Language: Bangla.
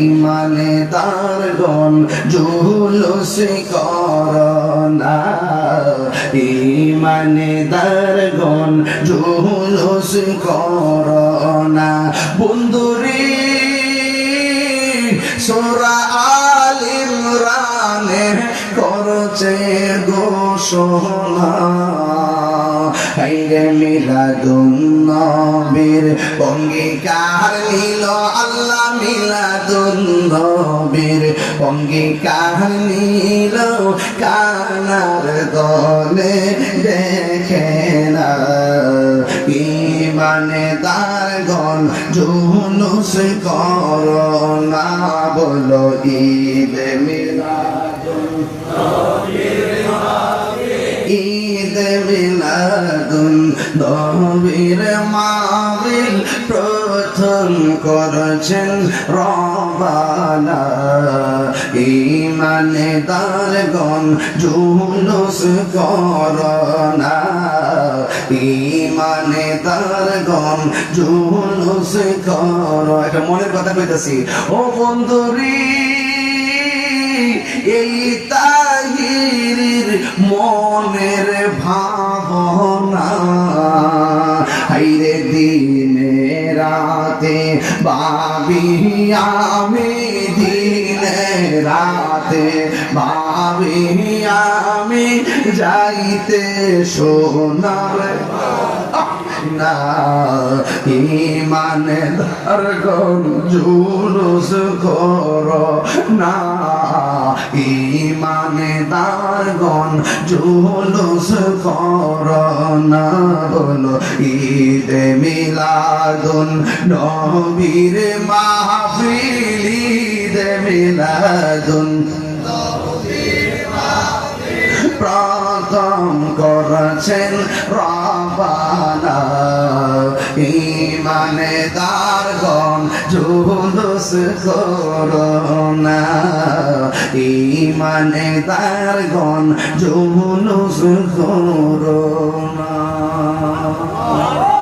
ইমানদারগণ জুলুস করনা, ইমানদারগণ জুলুস করনা। বন্ধুরে সূরা আল ইমরানের করছে ঘোষণা, হাইরে মিলাদুন নবীর অঙ্গীকার নিল আল্লাহ, মিলাদুন নবীর অঙ্গীকার নিল কানার দলে দেখে না। ইমানদারগণ জুলুস করনা, বলো ঈদে মিলাদুন নবীর, ঈদে মিলাদুন নবীর মাহফিল প্রথম করেছেন রবানা। ইমানদারগণ জুলুস করনা, ইমানদারগণ জুলুস কর। একটা মনের কথা কইতাছি ও বন্ধুরি, এই তাহিরির মনের ভাবনা, হাইরে দিনে রাতে ভাবি আমি, দিনে রাতে ভাবি আমি, যাইতে সোনার না। ইমানদারগণ জুলুস করনা, ইমানদারগণ জুলুস করনা, বলো ঈদে মিলাদুন নবীর মাহফিল, ঈদে মিলাদুন প্রথম করেছেন রবানা। ইমানদারগণ জুলুস করনা, ইমানদারগণ জুলুস করনা।